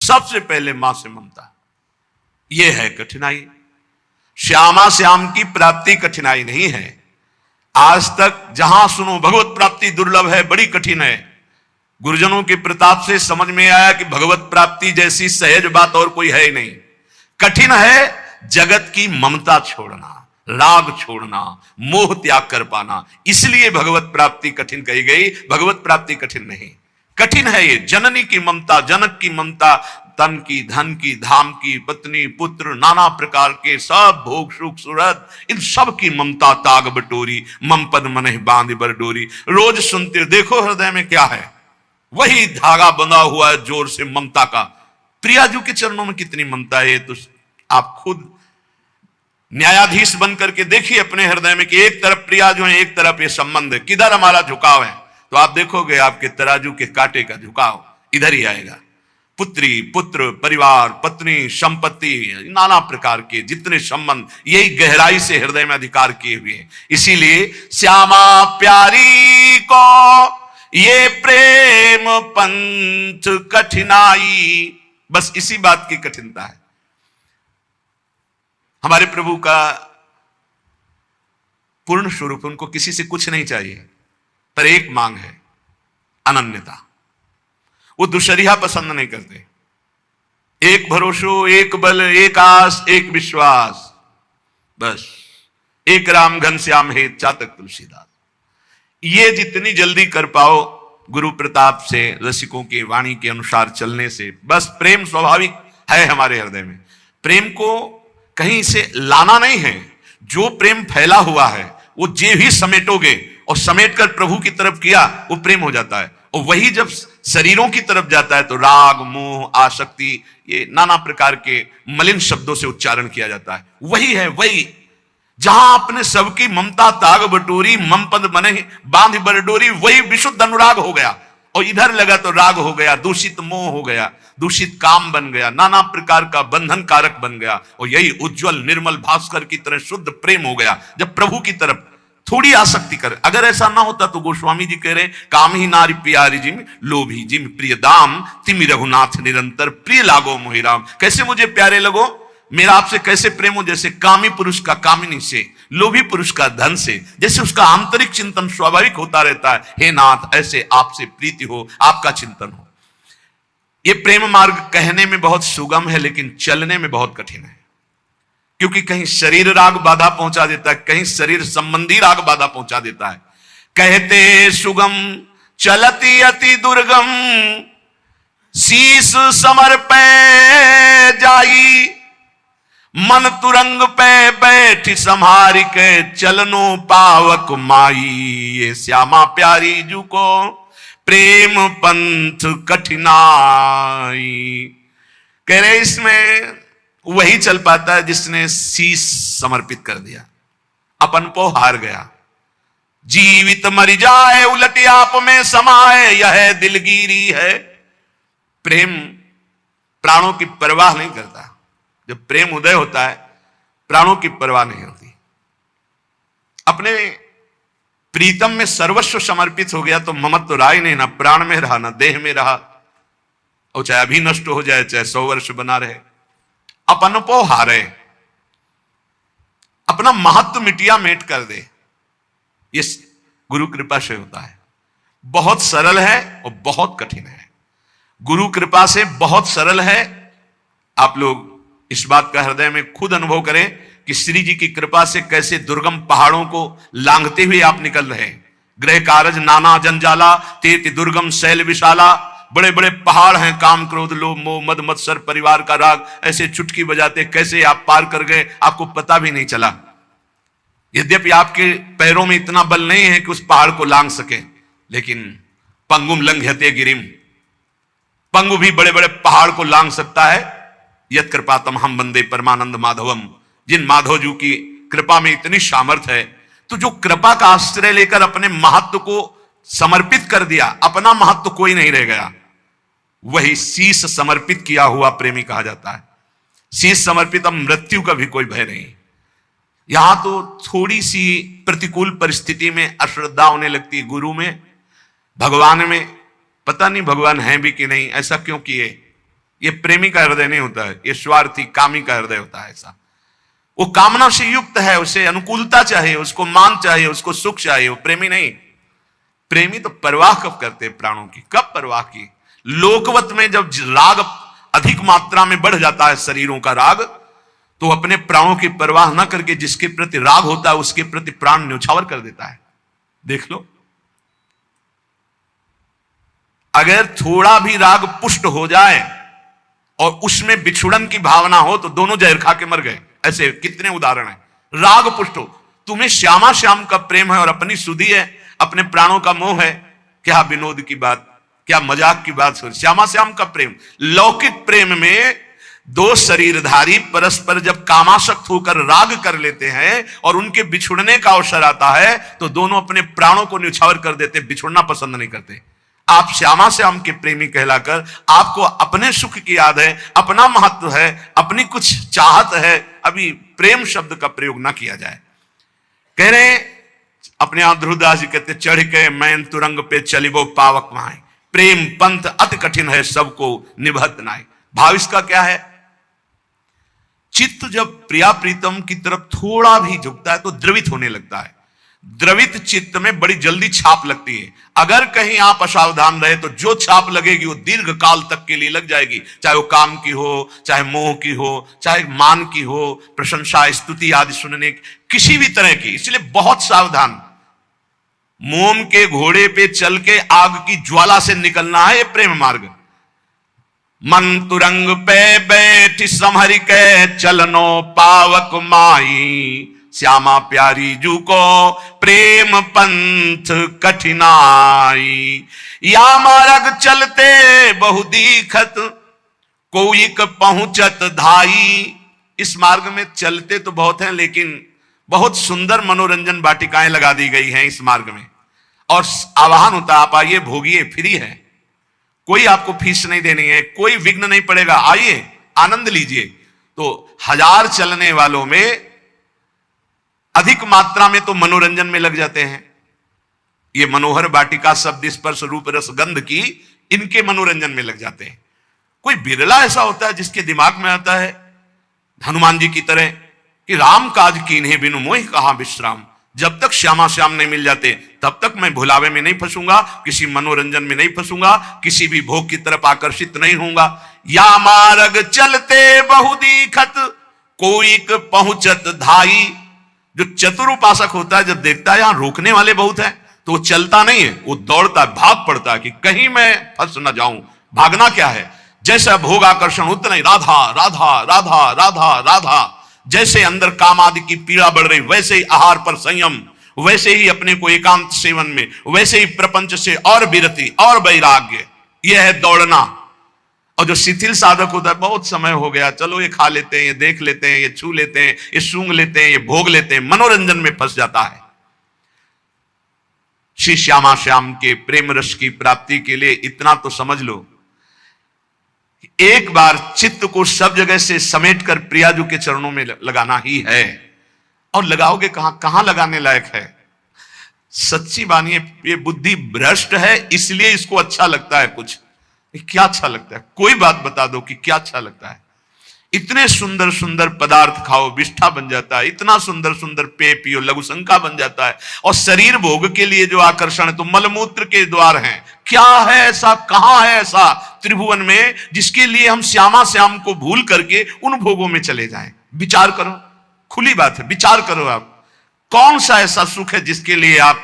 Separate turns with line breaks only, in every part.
सबसे पहले मां से ममता। यह है कठिनाई। श्यामा श्याम की प्राप्ति कठिनाई नहीं है। आज तक जहां सुनो भगवत प्राप्ति दुर्लभ है, बड़ी कठिन है। गुरुजनों के प्रताप से समझ में आया कि भगवत प्राप्ति जैसी सहज बात और कोई है ही नहीं। कठिन है जगत की ममता छोड़ना, राग छोड़ना, मोह त्याग कर पाना। इसलिए भगवत प्राप्ति कठिन कही गई, भगवत प्राप्ति कठिन नहीं। कठिन है ये जननी की ममता, जनक की ममता, तन की, धन की, धाम की, पत्नी, पुत्र, नाना प्रकार के सब भोग सुख सुरत, इन सब की ममता ताग बटोरी, मम पद मनहि बांध बर डोरी। रोज सुनते देखो हृदय में क्या है, वही धागा बंधा हुआ है जोर से ममता का। प्रियाजू के चरणों में कितनी ममता है, तो आप खुद न्यायाधीश बन करके देखिए अपने हृदय में कि एक तरफ प्रियाजू है, एक तरफ ये संबंध है, किधर हमारा झुकाव है। तो आप देखोगे आपके तराजू के कांटे का झुकाव इधर ही आएगा। पुत्री, पुत्र, परिवार, पत्नी, संपत्ति, नाना प्रकार के जितने संबंध, यही गहराई से हृदय में अधिकार किए हुए हैं। इसीलिए श्यामा प्यारी को ये प्रेम पंथ कठिनाई, बस इसी बात की कठिनता है। हमारे प्रभु का पूर्ण स्वरूप, उनको किसी से कुछ नहीं चाहिए, पर एक मांग है, अनन्यता। वो दुशरिया पसंद नहीं करते। एक भरोसो, एक बल, एक आस, एक विश्वास, बस एक राम घनश्याम हे चातक तुलसीदास। ये जितनी जल्दी कर पाओ गुरु प्रताप से, रसिकों की वाणी के अनुसार चलने से, बस प्रेम स्वाभाविक है हमारे हृदय में। प्रेम को कहीं से लाना नहीं है। जो प्रेम फैला हुआ है वो जे भी समेटोगे और समेट कर प्रभु की तरफ किया, वो प्रेम हो जाता है। और वही जब शरीरों की तरफ जाता है तो राग, मोह, आसक्ति, ये नाना प्रकार के मलिन शब्दों से उच्चारण किया जाता है। वही है, वही जहां अपने सबकी ममता ताग बटोरी, मम पद मने बांध बरडोरी, वही विशुद्ध अनुराग हो गया। और इधर लगा तो राग हो गया, दूषित मोह हो गया, दूषित काम बन गया, नाना प्रकार का बंधन कारक बन गया। और यही उज्जवल निर्मल भास्कर की तरह शुद्ध प्रेम हो गया जब प्रभु की तरफ थोड़ी आसक्ति कर। अगर ऐसा ना होता तो गोस्वामी जी कह रहे, काम ही नारी प्यारी जिम लोभी जिम प्रिय दाम, तिमि रघुनाथ निरंतर प्रिय लागो मोहि राम। कैसे मुझे प्यारे लगो, मेरा आपसे कैसे प्रेम हो, जैसे कामी पुरुष का कामिनी से, लोभी पुरुष का धन से, जैसे उसका आंतरिक चिंतन स्वाभाविक होता रहता है। हे नाथ, ऐसे आपसे प्रीति हो, आपका चिंतन हो। ये प्रेम मार्ग कहने में बहुत सुगम है, लेकिन चलने में बहुत कठिन है। क्योंकि कहीं शरीर राग बाधा पहुंचा देता है, कहीं शरीर संबंधी राग बाधा पहुंचा देता है। कहते सुगम चलती अति दुर्गम, शीस समर्पे जाई, मन तुरंग पे बैठ संहारी के, चलनो पावक माई। ये श्यामा प्यारी जू को प्रेम पंथ कठिनाई। कह रहे इसमें वही चल पाता है जिसने शीश समर्पित कर दिया, अपन को हार गया। जीवित मर जाए उलट आप में समाए, यह दिलगिरी है। प्रेम प्राणों की परवाह नहीं करता। जब प्रेम उदय होता है, प्राणों की परवाह नहीं होती। अपने प्रीतम में सर्वस्व समर्पित हो गया तो ममत्व रहा ही नहीं, ना प्राण में रहा, ना देह में रहा। और चाहे अभी नष्ट हो जाए, चाहे 100 वर्ष बना रहे, अपन को हारे, अपना महत्व मिटिया मेट कर दे। ये गुरु कृपा से होता है। बहुत सरल है और बहुत कठिन है। गुरु कृपा से बहुत सरल है। आप लोग इस बात का हृदय में खुद अनुभव करें कि श्री जी की कृपा से कैसे दुर्गम पहाड़ों को लांघते हुए आप निकल रहे हैं। गृह कारज नाना जंजाला, तेति दुर्गम शैल विशाला। बड़े बड़े पहाड़ हैं, काम क्रोध लोभ मोह मद मत्सर परिवार का राग, ऐसे चुटकी बजाते कैसे आप पार कर गए, आपको पता भी नहीं चला। यद्यपि आपके पैरों में इतना बल नहीं है कि उस पहाड़ को लांघ सके, लेकिन पंगुम लंघयते गिरिम, पंगु भी बड़े बड़े पहाड़ को लांघ सकता है। यत् कृपातम हम वंदे परमानंद माधवम। जिन माधव जी की कृपा में इतनी सामर्थ्य है, तो जो कृपा का आश्रय लेकर अपने महत्व को समर्पित कर दिया, अपना महत्व कोई नहीं रह गया, वही शीश समर्पित किया हुआ प्रेमी कहा जाता है। शीश समर्पित, अब मृत्यु का भी कोई भय नहीं। यहां तो थोड़ी सी प्रतिकूल परिस्थिति में अश्रद्धा होने लगती है गुरु में, भगवान में। पता नहीं भगवान है भी कि नहीं, ऐसा क्यों किए। ये प्रेमी का हृदय नहीं होता है, ये स्वार्थी कामी का हृदय होता है। ऐसा वो कामना से युक्त है, उसे अनुकूलता चाहिए, उसको मान चाहिए, उसको सुख चाहिए, वो प्रेमी नहीं। प्रेमी तो परवाह कब करते हैं प्राणों की, कब परवाह की? लोकवत में जब राग अधिक मात्रा में बढ़ जाता है, शरीरों का राग, तो अपने प्राणों की परवाह न करके जिसके प्रति राग होता है उसके प्रति प्राण न्यौछावर कर देता है। देख लो, अगर थोड़ा भी राग पुष्ट हो जाए और उसमें बिछुड़न की भावना हो तो दोनों जहर खा के मर गए। ऐसे कितने उदाहरण हैं। राग पुष्ट हो, तुम्हें श्यामा श्याम का प्रेम है और अपनी सुधी है, अपने प्राणों का मोह है, क्या विनोद की बात, क्या मजाक की बात। श्यामा श्याम का प्रेम, लौकिक प्रेम में दो शरीरधारी परस्पर जब कामासक्त होकर राग कर लेते हैं और उनके बिछुड़ने का अवसर आता है तो दोनों अपने प्राणों को न्यौछावर कर देते, बिछुड़ना पसंद नहीं करते। आप श्यामा श्याम के प्रेमी कहलाकर आपको अपने सुख की याद है, अपना महत्व है, अपनी कुछ चाहत है, अभी प्रेम शब्द का प्रयोग ना किया जाए। कह रहे अपने यहां ध्रुवदास जी कहते, चढ़ के मैन तुरंग पे चलिबो पावक माए, प्रेम पंथ अति कठिन है सबको निभत नाय। भाव इसका क्या है? चित्त जब प्रिया प्रीतम की तरफ थोड़ा भी झुकता है तो द्रवित होने लगता है। द्रवित चित्त में बड़ी जल्दी छाप लगती है। अगर कहीं आप असावधान रहे तो जो छाप लगेगी वो दीर्घ काल तक के लिए लग जाएगी, चाहे वो काम की हो, चाहे मोह की हो, चाहे मान की हो, प्रशंसा स्तुति आदि सुनने की, किसी भी तरह की। इसलिए बहुत सावधान। मोम के घोड़े पे चल के आग की ज्वाला से निकलना है ये प्रेम मार्ग। मन तुरंग पे बैठ संभर के चलनो पावक माई, श्यामा प्यारी जू को प्रेम पंथ कठिनाई। या मार्ग चलते बहु दीखत कोई पहुंचत धाई। इस मार्ग में चलते तो बहुत हैं, लेकिन बहुत सुंदर मनोरंजन वाटिकाएं लगा दी गई हैं इस मार्ग में, और आह्वान होता है आप आइए भोगिए, फ्री है, कोई आपको फीस नहीं देनी है, कोई विघ्न नहीं पड़ेगा, आइए आनंद लीजिए। तो हजार चलने वालों में अधिक मात्रा में तो मनोरंजन में लग जाते हैं। ये मनोहर वाटिका शब्द स्पर्श रूप रस गंध की इनके मनोरंजन में लग जाते हैं। कोई बिरला ऐसा होता है जिसके दिमाग में आता है हनुमान जी की तरह कि राम काज कीन्हे बिनु मोहि कहां विश्राम। जब तक श्यामा श्याम नहीं मिल जाते तब तक मैं भुलावे में नहीं फंसूंगा, किसी मनोरंजन में नहीं फंसूंगा, किसी भी भोग की तरफ आकर्षित नहीं होऊंगा। या मार्ग चलते बहु दीखत कोई पहुंचत धाई। जो चतुर उपासक होता है जब देखता है यहां रोकने वाले बहुत है तो वो चलता नहीं है, वो दौड़ता है, भाग पड़ता है कि कहीं मैं फंस ना जाऊं। भागना क्या है? जैसा भोग आकर्षण उतना ही राधा राधा राधा राधा राधा। जैसे अंदर काम आदि की पीड़ा बढ़ रही वैसे ही आहार पर संयम, वैसे ही अपने को एकांत सेवन में, वैसे ही प्रपंच से और विरति और वैराग्य। यह है दौड़ना। और जो शिथिल साधक होता है बहुत समय हो गया, चलो ये खा लेते हैं, ये देख लेते हैं, ये छू लेते हैं, ये सूंघ लेते हैं, ये भोग लेते हैं, मनोरंजन में फंस जाता है। श्री श्यामा श्याम के प्रेम रस की प्राप्ति के लिए इतना तो समझ लो, एक बार चित्त को सब जगह से समेट कर प्रियाजू के चरणों में लगाना ही है। और लगाओगे कहां? कहां लगाने लायक है? सच्ची बानी ये बुद्धि भ्रष्ट है, इसलिए इसको अच्छा लगता है। कुछ क्या अच्छा लगता है? कोई बात बता दो कि क्या अच्छा लगता है? इतने सुंदर सुंदर पदार्थ खाओ विष्ठा बन जाता है, इतना सुंदर सुंदर पेय पियो लघुशंका बन जाता है। और शरीर भोग के लिए जो आकर्षण है तो मलमूत्र के द्वार हैं। क्या है ऐसा, कहां है ऐसा त्रिभुवन में जिसके लिए हम श्यामा श्याम को भूल करके उन भोगों में चले जाएं? विचार करो, खुली बात है, विचार करो आप कौन सा ऐसा सुख है जिसके लिए आप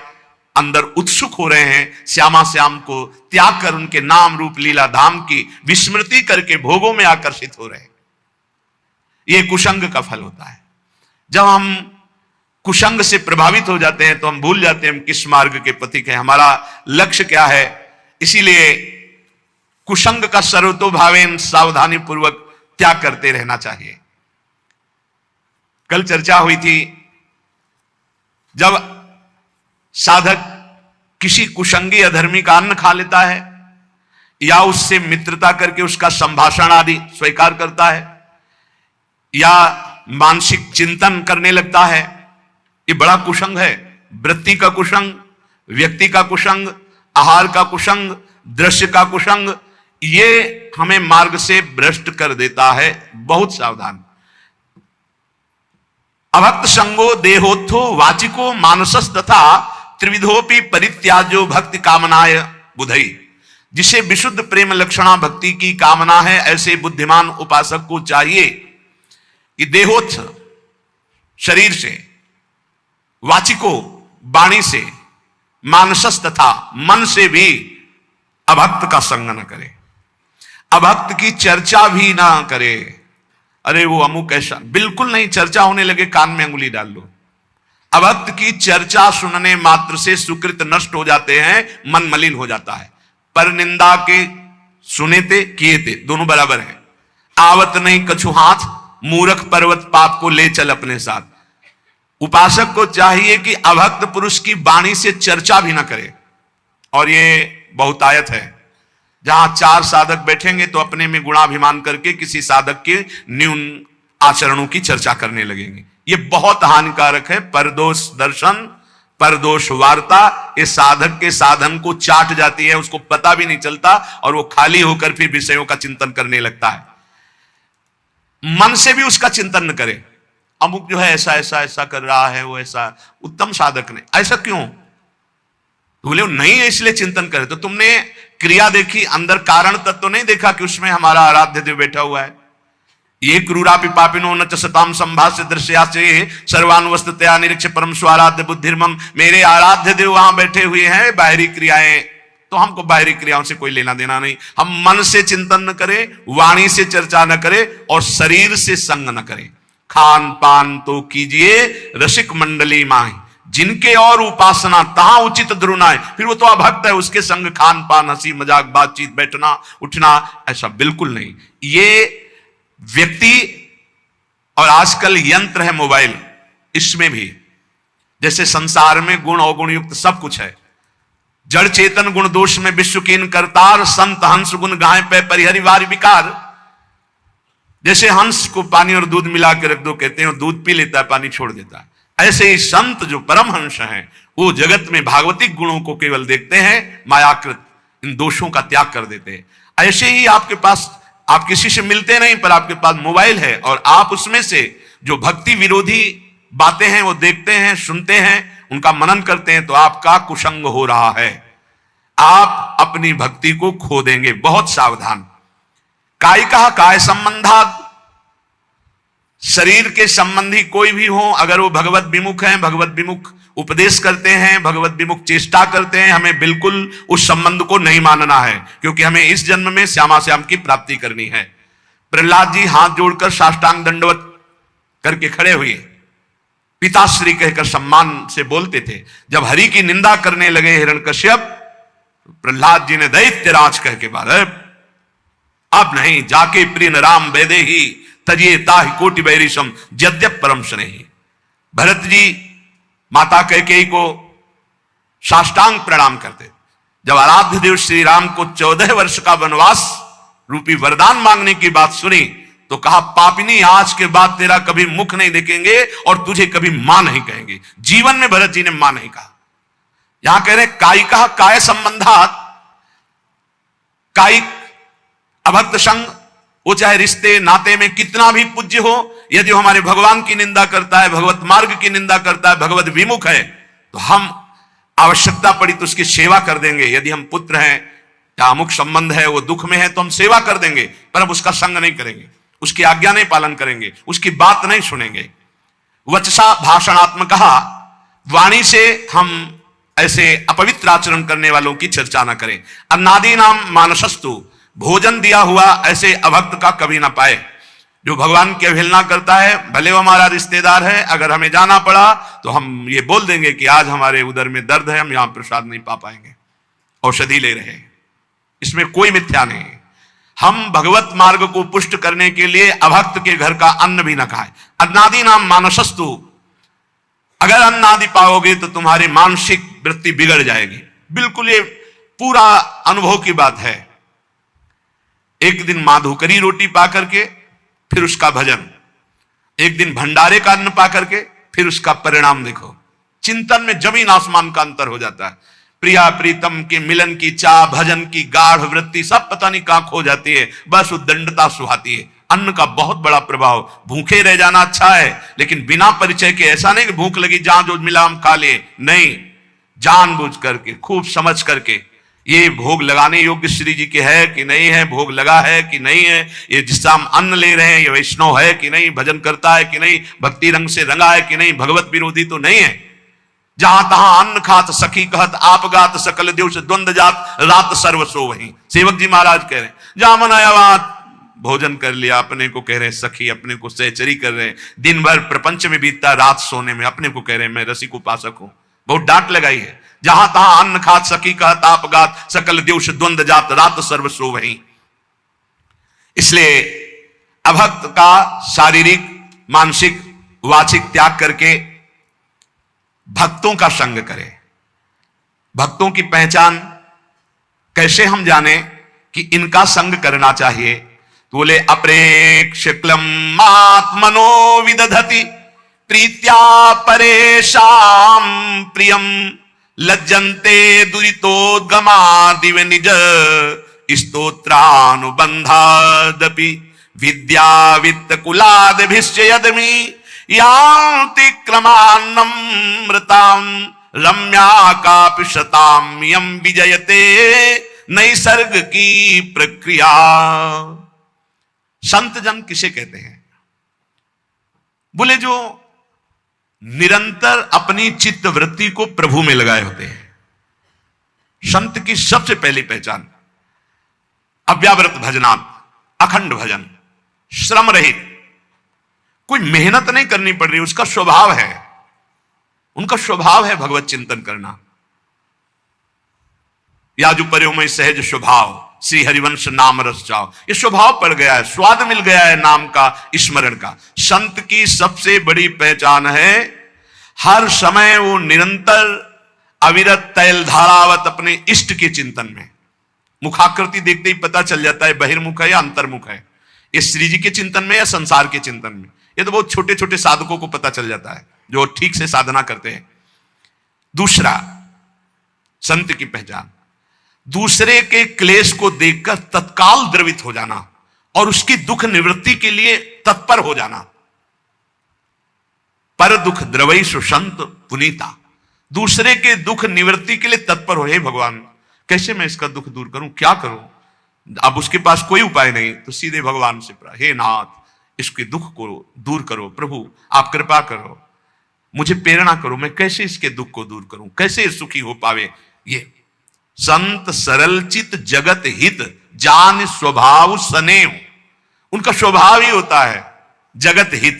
अंदर उत्सुक हो रहे हैं? श्यामा श्याम को त्याग कर उनके नाम रूप लीला धाम की विस्मृति करके भोगों में आकर्षित हो रहे हैं। यह कुसंग का फल होता है। जब हम कुसंग से प्रभावित हो जाते हैं तो हम भूल जाते हैं हम किस मार्ग के पथिक हैं, हमारा लक्ष्य क्या है। इसीलिए कुसंग का सर्वतोभावेन सावधानी पूर्वक त्याग करते रहना चाहिए। कल चर्चा हुई थी, जब साधक किसी कुसंगी अधर्मी का अन्न खा लेता है या उससे मित्रता करके उसका संभाषण आदि स्वीकार करता है या मानसिक चिंतन करने लगता है, ये बड़ा कुसंग है। वृत्ति का कुसंग, व्यक्ति का कुसंग, आहार का कुसंग, दृश्य का कुसंग, ये हमें मार्ग से भ्रष्ट कर देता है। बहुत सावधान। अभक्त संगो देहोत्थो वाचिको मानसस तथा त्रिविधोपि परित्याजो भक्ति कामनाय बुधई। जिसे विशुद्ध प्रेम लक्षणा भक्ति की कामना है, ऐसे बुद्धिमान उपासक को चाहिए कि देहोत्थ शरीर से, वाचिको वाणी से, मानसस तथा मन से भी अभक्त का संग न करे, अभक्त की चर्चा भी ना करे। अरे वो अमुक ऐसा, बिल्कुल नहीं। चर्चा होने लगे कान में अंगुली डाल लो। अभक्त की चर्चा सुनने मात्र से सुकृत नष्ट हो जाते हैं, मन मलिन हो जाता है। पर निंदा के सुने थे किए थे दोनों बराबर है। आवत नहीं कछु हाथ, मूर्ख पर्वत पाप को ले चल अपने साथ। उपासक को चाहिए कि अभक्त पुरुष की वाणी से चर्चा भी ना करे। और ये बहुतायत है। जहां चार साधक बैठेंगे तो अपने में गुणाभिमान करके किसी साधक के न्यून आचरणों की चर्चा करने लगेंगे। ये बहुत हानिकारक है। परदोष दर्शन, परदोष वार्ता ये साधक के साधन को चाट जाती है, उसको पता भी नहीं चलता और वो खाली होकर फिर विषयों का चिंतन करने लगता है। मन से भी उसका चिंतन न करे। अमुक जो है ऐसा ऐसा ऐसा कर रहा है, वो ऐसा उत्तम साधक ने ऐसा क्यों, बोले नहीं है इसलिए चिंतन करे। तो तुमने क्रिया देखी, अंदर कारण तत्व तो नहीं देखा कि उसमें हमारा आराध्य देव बैठा हुआ है। ये क्रूरापि पापिनो न च सताम संभाष्य दृश्या से सर्वानुवस्ततया निरीक्ष परम स्वाराध्य बुद्धिर्मम। मेरे आराध्य देव वहां बैठे हुए हैं। बाहरी क्रियाएं तो हमको बाहरी क्रियाओं से कोई लेना देना नहीं। हम मन से चिंतन न करें, वाणी से चर्चा न करें और शरीर से संग न करें। खान पान तो कीजिए रसिक मंडली माही, जिनके और उपासना तहां उचित ध्रुनाए। फिर वो तो अभक्त है, उसके संग खान पान, हंसी मजाक, बातचीत, बैठना उठना ऐसा बिल्कुल नहीं। ये व्यक्ति, और आजकल यंत्र है मोबाइल, इसमें भी जैसे संसार में गुण अवगुण युक्त सब कुछ है। जड़ चेतन गुण दोष में विश्व कीन करतार, संत हंस गुण गाय पे परिहरिवार विकार। जैसे हंस को पानी और दूध मिला के रख दो, कहते हैं दूध पी लेता है, पानी छोड़ देता है। ऐसे ही संत जो परमहंस हैं वो जगत में भागवतिक गुणों को केवल देखते हैं, मायाकृत इन दोषों का त्याग कर देते हैं। ऐसे ही आपके पास, आप किसी से मिलते नहीं पर आपके पास मोबाइल है और आप उसमें से जो भक्ति विरोधी बातें हैं वो देखते हैं, सुनते हैं, उनका मनन करते हैं, तो आपका कुसंग हो रहा है। आप अपनी भक्ति को खो देंगे। बहुत सावधान। कायिका काय संबंधात, शरीर के संबंधी कोई भी हो, अगर वो भगवत विमुख हैं, भगवत विमुख उपदेश करते हैं, भगवत विमुख चेष्टा करते हैं, हमें बिल्कुल उस संबंध को नहीं मानना है, क्योंकि हमें इस जन्म में श्यामा श्याम की प्राप्ति करनी है। प्रहलाद जी हाथ जोड़कर साष्टांग दंडवत करके खड़े हुए, पिताश्री कहकर सम्मान से बोलते थे। जब हरि की निंदा करने लगे हिरण्यकश्यप, प्रहलाद जी ने दैत्यराज कह के बाद अब नहीं, जाके प्रिय राम वेदे ही तजिए ताहि कोटि बैरिशम यद्यप परम स्नेही। भरत जी माता कैकेयी को साष्टांग प्रणाम करते। जब आराध्य देव श्री राम को 14 वर्ष का वनवास रूपी वरदान मांगने की बात सुनी तो कहा, पापिनी आज के बाद तेरा कभी मुख नहीं देखेंगे और तुझे कभी मां नहीं कहेंगे। जीवन में भरत जी ने मां नहीं कहा। यहां कह रहे कायिका काय संबंधात, कायिक अभक्त संग, वो चाहे रिश्ते नाते में कितना भी पूज्य हो, यदि वो हमारे भगवान की निंदा करता है, भगवत मार्ग की निंदा करता है, भगवत विमुख है, तो हम आवश्यकता पड़ी तो उसकी सेवा कर देंगे। यदि हम पुत्र हैं या अमुक संबंध है, वो दुख में है, तो हम सेवा कर देंगे, पर हम उसका संग नहीं करेंगे, उसकी आज्ञा नहीं पालन करेंगे, उसकी बात नहीं सुनेंगे। वचसा भाषणात्मक, वाणी से हम ऐसे अपवित्र आचरण करने वालों की चर्चा ना करें। अन्नादि नाम मानसस्तु, भोजन दिया हुआ ऐसे अभक्त का कभी ना पाए। जो भगवान की अवहेलना करता है, भले वो हमारा रिश्तेदार है, अगर हमें जाना पड़ा तो हम ये बोल देंगे कि आज हमारे उदर में दर्द है, हम यहां प्रसाद नहीं पा पाएंगे, औषधि ले रहे हैं। इसमें कोई मिथ्या नहीं। हम भगवत मार्ग को पुष्ट करने के लिए अभक्त के घर का अन्न भी न खाए। अन्नादि नाम मानसस्तु, अगर अन्नादि पाओगे तो तुम्हारी मानसिक वृत्ति बिगड़ जाएगी। बिल्कुल ये पूरा अनुभव की बात है। एक दिन माधुकरी रोटी पा करके फिर उसका भजन, एक दिन भंडारे का अन्न पा करके फिर उसका परिणाम देखो। चिंतन में जमीन आसमान का अंतर हो जाता है। प्रिया प्रीतम के मिलन की चाह, भजन की गाढ़ वृत्ति सब पता नहीं कहां खो जाती है, बस उद्दंडता सुहाती है। अन्न का बहुत बड़ा प्रभाव, भूखे रह जाना अच्छा है, लेकिन बिना परिचय के ऐसा नहीं कि भूख लगी जहां जो मिला हम खा लिए, नहीं, जानबूझ करके खूब समझ करके ये भोग लगाने योग्य श्री जी के है कि नहीं है, भोग लगा है कि नहीं है, ये जिससे हम अन्न ले रहे हैं ये वैष्णव है कि नहीं, भजन करता है कि नहीं, भक्ति रंग से रंगा है कि नहीं, भगवत विरोधी तो नहीं है। जहां तहां अन्न खात सखी कहत आप गात सकल देव से द्वंद जात रात सर्वसो वहीं, सेवक जी महाराज कह रहे हैं। जहां मन आया वहां भोजन कर लिया, अपने को कह रहे हैं सखी, अपने को सहचरी कर रहे हैं, दिन भर प्रपंच में बीतता, रात सोने में अपने को कह रहे हैं मैं रसिक उपासक हूं, बहुत डांट लगाई है। जहां तहां अन्न खात सखी कहत आप गात सकल देव से द्वंद जात रात सर्वसो वहीं। इसलिए अभक्त का शारीरिक मानसिक वाचिक त्याग करके भक्तों का संग करें। भक्तों की पहचान कैसे हम जाने कि इनका संग करना चाहिए, तो बोले अप्रेक्षक्लम आत्मनो विदधति प्रीत्या परेशाम प्रियम लज्जन्ते दुरितोद्गमा दिव निज स्तोत्रानुबंधादपि विद्या वित्त कुलादभिश्च यदमि यान्ति क्रमान्नमृतां रम्या कापि शतां यं विजयते नैसर्ग की प्रक्रिया। संत जन किसे कहते हैं? बोले जो निरंतर अपनी चित्त वृत्ति को प्रभु में लगाए होते हैं। संत की सबसे पहली पहचान अव्यावृत भजनात्, अखंड भजन, श्रम रहित, कोई मेहनत नहीं करनी पड़ रही, उसका स्वभाव है, उनका स्वभाव है भगवत चिंतन करना। याजुपर्योमय सहज स्वभाव श्री हरिवंश नाम रस जाओ, ये स्वभाव पड़ गया है, स्वाद मिल गया है नाम का, स्मरण का। संत की सबसे बड़ी पहचान है हर समय वो निरंतर अविरत तैल धारावत अपने इष्ट के चिंतन में। मुखाकृति देखते ही पता चल जाता है बहिर्मुख है या अंतर्मुख है, ये श्री जी के चिंतन में या संसार के चिंतन में। ये तो बहुत छोटे छोटे साधकों को पता चल जाता है जो ठीक से साधना करते हैं। दूसरा, संत की पहचान दूसरे के क्लेश को देखकर तत्काल द्रवित हो जाना और उसकी दुख निवृत्ति के लिए तत्पर हो जाना। पर दुख द्रवई सुसंत पुनीता, दूसरे के दुख निवृत्ति के लिए तत्पर हो, हे भगवान कैसे मैं इसका दुख दूर करूं, क्या करूं? अब उसके पास कोई उपाय नहीं तो सीधे भगवान से प्रार्थना, हे नाथ इसके दुख को दूर करो, प्रभु आप कृपा करो, मुझे प्रेरणा करो, मैं कैसे इसके दुख को दूर करूं, कैसे सुखी हो पावे। ये संत सरल चित जगत हित जान स्वभाव स्नेह, उनका स्वभाव ही होता है जगत हित,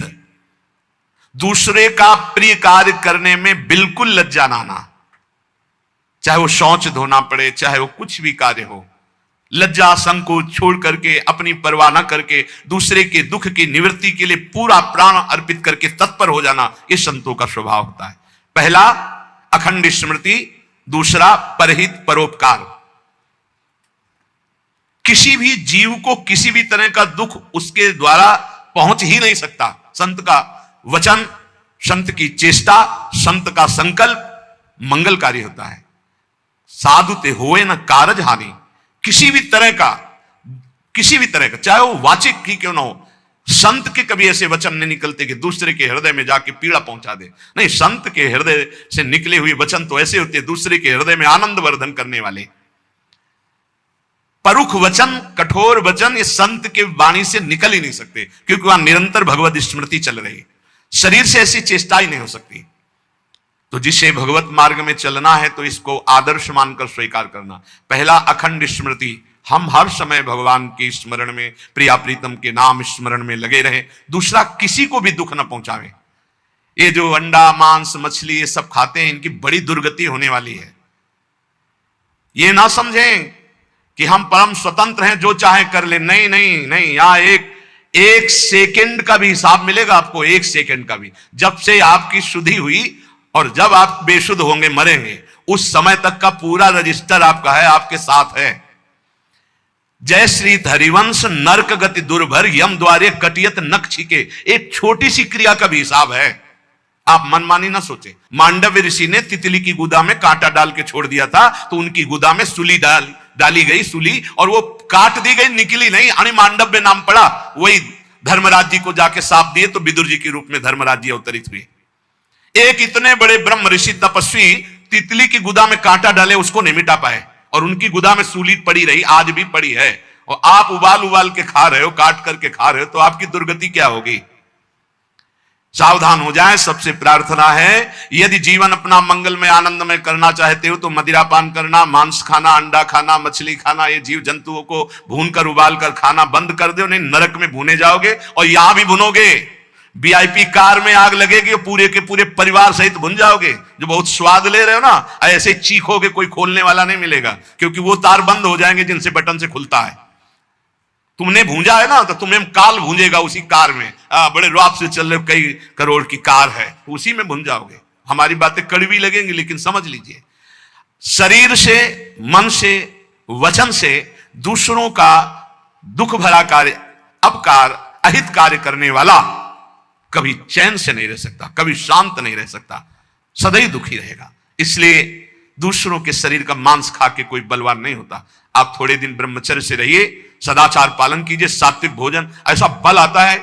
दूसरे का प्रिय कार्य करने में बिल्कुल लज्जा ना आना, चाहे वो शौच धोना पड़े, चाहे वो कुछ भी कार्य हो, लज्जा संकोच छोड़ करके अपनी परवाह न करके दूसरे के दुख की निवृत्ति के लिए पूरा प्राण अर्पित करके तत्पर हो जाना, ये संतों का स्वभाव होता है। पहला अखंड स्मृति, दूसरा परहित परोपकार। किसी भी जीव को किसी भी तरह का दुख उसके द्वारा पहुंच ही नहीं सकता। संत का वचन, संत की चेष्टा, संत का संकल्प मंगलकारी होता है। साधु ते होए न कारज हानि, किसी भी तरह का चाहे वो वाचिक ही क्यों ना हो, संत के कभी ऐसे वचन नहीं निकलते कि दूसरे के हृदय में जाके पीड़ा पहुंचा दे। नहीं, संत के हृदय से निकले हुए वचन तो ऐसे होते हैं दूसरे के हृदय में आनंद वर्धन करने वाले। परुख वचन, कठोर वचन ये संत के वाणी से निकल ही नहीं सकते, क्योंकि वहां निरंतर भगवत स्मृति चल रही है। शरीर से ऐसी चेष्टा ही नहीं हो सकती। तो जिसे भगवत मार्ग में चलना है तो इसको आदर्श मानकर स्वीकार करना। पहला अखंड स्मृति, हम हर समय भगवान के स्मरण में, प्रिया प्रीतम के नाम स्मरण में लगे रहे। दूसरा, किसी को भी दुख न पहुंचावे। ये जो अंडा मांस मछली ये सब खाते हैं, इनकी बड़ी दुर्गति होने वाली है। ये ना समझें कि हम परम स्वतंत्र हैं, जो चाहे कर ले। नहीं नहीं नहीं, यहां एक सेकंड का भी हिसाब मिलेगा आपको, एक सेकंड का भी। जब से आपकी शुद्धि हुई और जब आप बेशुद्ध होंगे, मरेंगे, उस समय तक का पूरा रजिस्टर आपका है, आपके साथ है। जय श्री हरिवंश नरक गति दुर्भर यम द्वारे कटियत नख छिके, एक छोटी सी क्रिया का भी हिसाब है। आप मनमानी ना सोचे। मांडव्य ऋषि ने तितली की गुदा में कांटा डाल के छोड़ दिया था, तो उनकी गुदा में सूली डाली गई सूली, और वो काट दी गई, निकली नहीं, यानी मांडव्य नाम पड़ा। वही धर्मराज जी को जाके साप दिए तो विदुर जी के रूप में धर्मराज जी अवतरित हुए। एक इतने बड़े ब्रह्म ऋषि तपस्वी तितली की गुदा में कांटा डाले, उसको नहीं मिटा पाए, और उनकी गुदा में सूली पड़ी रही, आज भी पड़ी है, और आप उबाल उबाल के खा रहे हो, काट करके खा रहे हो, तो आपकी दुर्गति क्या होगी? सावधान हो जाए। सबसे प्रार्थना है, यदि जीवन अपना मंगलमय आनंदमय करना चाहते हो तो मदिरा पान करना, मांस खाना, अंडा खाना, मछली खाना, ये जीव जंतुओं को भून कर उबाल कर खाना बंद कर दो, नहीं नरक में भूने जाओगे, और यहां भी भुनोगे। वीआईपी कार में आग लगेगी, पूरे के पूरे परिवार सहित भुन जाओगे। जो बहुत स्वाद ले रहे हो ना, ऐसे चीखोगे, कोई खोलने वाला नहीं मिलेगा, क्योंकि वो तार बंद हो जाएंगे जिनसे बटन से खुलता है। तुमने भूंजा है ना, तो तुम्हें काल भूंजेगा उसी कार में। बड़े रौब से चल रहे, कई करोड़ की कार है, उसी में भूंज जाओगे। हमारी बातें कड़वी लगेंगी, लेकिन समझ लीजिए, शरीर से, मन से, वचन से दूसरों का दुख भरा कार्य, अपकार, अहित कार्य करने वाला कभी चैन से नहीं रह सकता, कभी शांत नहीं रह सकता, सदैव दुखी रहेगा। इसलिए दूसरों के शरीर का मांस खा के कोई बलवान नहीं होता। आप थोड़े दिन ब्रह्मचर्य से रहिए, सदाचार पालन कीजिए, सात्विक भोजन, ऐसा बल आता है,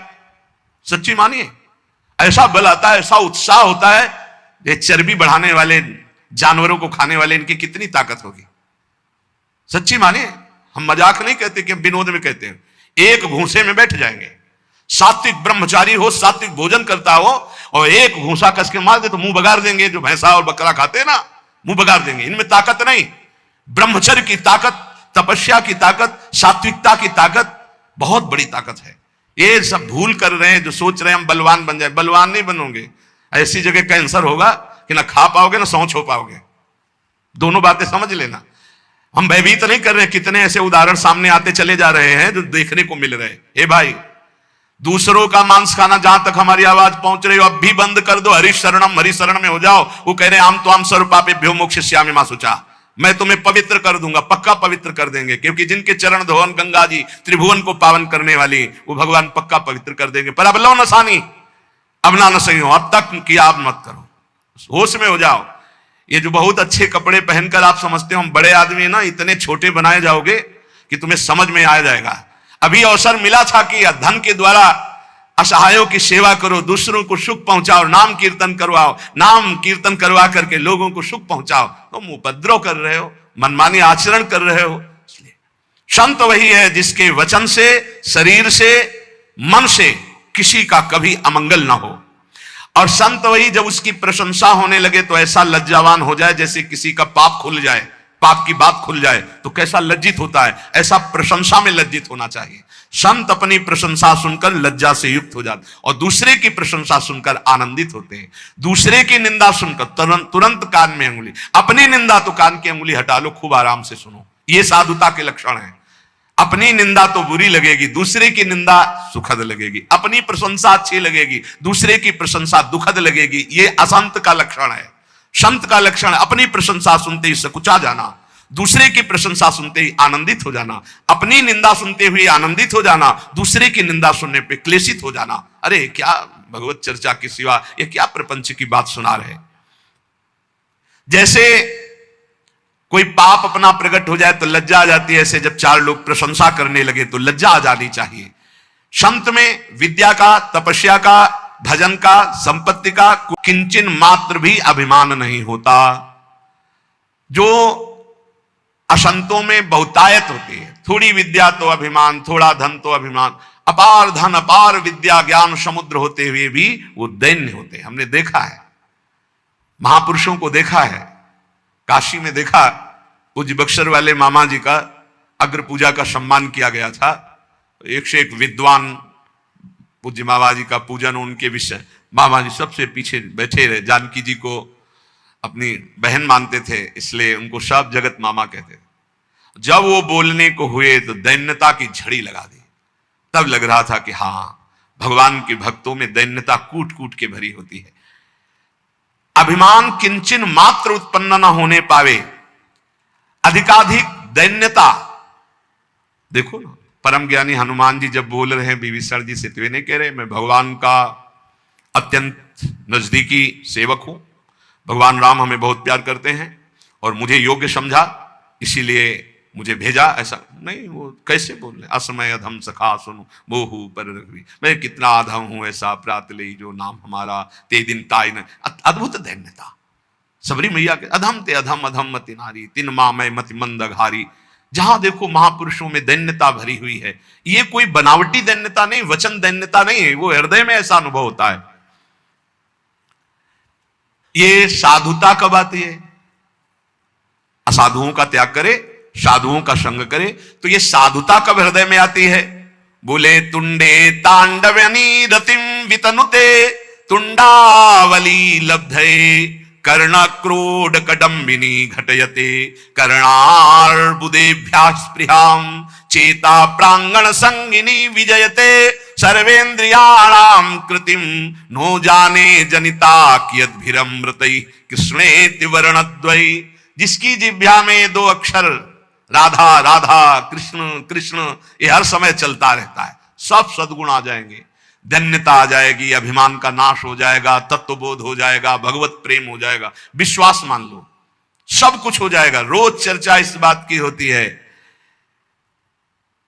सच्ची मानिए, ऐसा बल आता है, ऐसा उत्साह होता है। ये चर्बी बढ़ाने वाले जानवरों को खाने वाले, इनकी कितनी ताकत होगी, सच्ची मानिए। हम मजाक नहीं कहते कि विनोद में कहते हैं, एक घूंसे में बैठ जाएंगे। सात्विक ब्रह्मचारी हो, सात्विक भोजन करता हो, और एक घूंसा कस के मार दे तो मुंह बगाड़ देंगे। जो भैंसा और बकरा खाते हैं ना, मुंह बगाड़ देंगे। इनमें ताकत नहीं, ब्रह्मचर्य की ताकत, तपस्या की ताकत, सात्विकता की ताकत, बहुत बड़ी ताकत है। ये सब भूल कर रहे हैं जो सोच रहे हैं हम बलवान बन जाए। बलवान नहीं बनोगे, ऐसी जगह कैंसर होगा कि ना खा पाओगे ना सौंच हो पाओगे। दोनों बातें समझ लेना। हम भयभीत नहीं कर रहे हैं, कितने ऐसे उदाहरण सामने आते चले जा रहे हैं जो देखने को मिल रहे हैं। हे भाई, दूसरों का मांस खाना, जहां तक हमारी आवाज पहुंच रही हो, अब भी बंद कर दो। हरि शरण में हो जाओ। वो कह रहे हैं, आम तो आम सर्व पापेभ्यो मोक्षयिष्यामि मा शुचा, मैं तुम्हें पवित्र कर दूंगा, पक्का पवित्र कर देंगे, क्योंकि जिनके चरण धोवन गंगा जी त्रिभुवन को पावन करने वाली, वो भगवान पक्का पवित्र कर देंगे। पर अब लो नसानी, अब ना सही हो, अब तक किया अब मत करो, होश में हो जाओ। ये जो बहुत अच्छे कपड़े पहनकर आप समझते हो हम बड़े आदमी ना, इतने छोटे बनाए जाओगे कि तुम्हें समझ में आ जाएगा। अभी अवसर मिला था कि धन के द्वारा असहायों की सेवा करो, दूसरों को सुख पहुंचाओ, नाम कीर्तन करवाओ, नाम कीर्तन करवा करके लोगों को सुख पहुंचाओ। तुम उपद्रव कर रहे हो, मनमानी आचरण कर रहे हो। इसलिए संत वही है जिसके वचन से, शरीर से, मन से किसी का कभी अमंगल ना हो। और संत वही जब उसकी प्रशंसा होने लगे तो ऐसा लज्जावान हो जाए जैसे किसी का पाप खुल जाए, पाप की बात खुल जाए तो कैसा लज्जित होता है, ऐसा प्रशंसा में लज्जित होना चाहिए। संत अपनी प्रशंसा सुनकर लज्जा से युक्त हो जाते और दूसरे की प्रशंसा सुनकर आनंदित होते हैं। दूसरे की निंदा सुनकर तुरंत कान में अंगुली, अपनी निंदा तो कान की अंगुली हटा लो, खूब आराम से सुनो। ये साधुता के लक्षण है। अपनी निंदा तो बुरी लगेगी, दूसरे की निंदा सुखद लगेगी। अपनी प्रशंसा अच्छी लगेगी, दूसरे की प्रशंसा दुखद लगेगी। ये असंत का लक्षण है। संत का लक्षण अपनी प्रशंसा सुनते ही सकुचा जाना, दूसरे की प्रशंसा सुनते ही आनंदित हो जाना, अपनी निंदा सुनते हुए आनंदित हो जाना, दूसरे की निंदा सुनने पे क्लेशित हो जाना। अरे क्या भगवत चर्चा के सिवा ये क्या प्रपंच की बात सुना रहे। जैसे कोई पाप अपना प्रकट हो जाए तो लज्जा आ जाती है, ऐसे जब चार लोग प्रशंसा करने लगे तो लज्जा आ जानी चाहिए। संत में विद्या का, तपस्या का, भजन का, संपत्ति का किंचन मात्र भी अभिमान नहीं होता। जो असंतों में बहुतायत होती है, थोड़ी विद्या तो अभिमान, थोड़ा धन तो अभिमान, अपार धन अपार विद्या ज्ञान समुद्र होते हुए भी वो दैन्य होते हैं। हमने देखा है, महापुरुषों को देखा है। काशी में देखा, पूज्य बक्सर वाले मामा जी का अग्र पूजा का सम्मान किया गया था। एक से एक विद्वान पूज्य मामा जी का पूजन, उनके विषय मामा जी सबसे पीछे बैठे रहे। जानकी जी को अपनी बहन मानते थे, इसलिए उनको सब जगत मामा कहते थे। जब वो बोलने को हुए तो दैन्यता की झड़ी लगा दी। तब लग रहा था कि हाँ, भगवान के भक्तों में दैन्यता कूट कूट के भरी होती है। अभिमान किंचन मात्र उत्पन्न न होने पावे, अधिकाधिक दैन्यता। देखो ना, परम ज्ञानी हनुमान जी जब बोल रहे हैं विभीषण जी से, तो ये नहीं कह रहे मैं भगवान का अत्यंत नजदीकी सेवक हूं। भगवान राम हमें बहुत प्यार करते हैं और मुझे योग्य समझा, इसीलिए मुझे भेजा। ऐसा नहीं, वो कैसे बोल रहे, असमय अधम सखा सुनु मोहू पर रघुवी, मैं कितना अधम हूं ऐसा प्रात ले जो नाम हमारा ते दिन ताई न। अद्भुत दैन्यता सबरी मैया के, अधम ते अधम अधम मति नारी तिन माँ मैं मति मंद घारी। जहां देखो महापुरुषों में दैन्यता भरी हुई है। ये कोई बनावटी दैन्यता नहीं, वचन दैन्यता नहीं है, वो हृदय में ऐसा अनुभव होता है। ये साधुता कब आती है? असाधुओं का त्याग करे, साधुओं का संग करे, तो ये साधुता कब हृदय में आती है? बोले तुंडे तांडवनी रतिम वितनुते तुंडावली लब्धे कर्ण क्रोड कदम्बिनी घटयते कर्णार्बुदेभ्यास्पृहाम चेता प्रांगण संगिनी विजयते सर्वेन्द्रियाणाम कृतिम नो जाने जनिता कियद्भिरमृतै कृष्णेति वर्णद्वै। जिसकी जिह्वा में दो अक्षर राधा राधा कृष्ण कृष्ण ये हर समय चलता रहता है, सब सद्गुण आ जाएंगे, धन्यता आ जाएगी, अभिमान का नाश हो जाएगा, तत्वबोध हो जाएगा, भगवत प्रेम हो जाएगा, विश्वास मान लो, सब कुछ हो जाएगा। रोज चर्चा इस बात की होती है,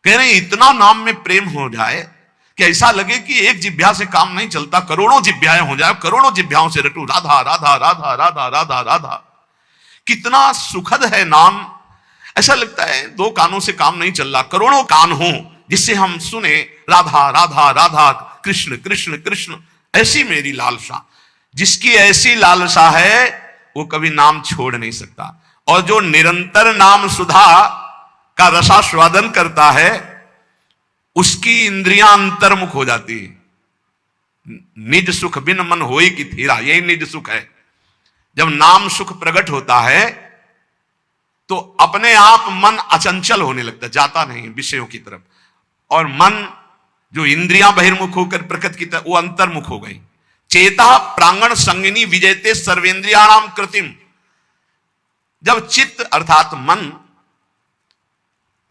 कह रहे इतना नाम में प्रेम हो जाए कि ऐसा लगे कि एक जिह्वा से काम नहीं चलता, करोड़ों जिह्वाएं हो जाए, करोड़ों जिह्वाओं से रटू राधा राधा राधा राधा राधा राधा। कितना सुखद है नाम। ऐसा लगता है दो कानों से काम नहीं चल रहा, करोड़ों कान हो जिससे हम सुने राधा राधा राधा कृष्ण कृष्ण कृष्ण। ऐसी मेरी लालसा, जिसकी ऐसी लालसा है वो कभी नाम छोड़ नहीं सकता। और जो निरंतर नाम सुधा का रसास्वादन करता है उसकी इंद्रियां अंतर्मुख हो जाती है। निज सुख बिन मन होई की थीरा, यही निज सुख है। जब नाम सुख प्रकट होता है तो अपने आप मन अचंचल होने लगता है, जाता नहीं विषयों की तरफ, और मन जो इंद्रियां बहिर्मुख होकर प्रकृति की तरफ, वो अंतर्मुख हो गई। चेता प्रांगण संगिनी विजयते सर्वेंद्रियाणाम कृतिम। जब चित्त अर्थात मन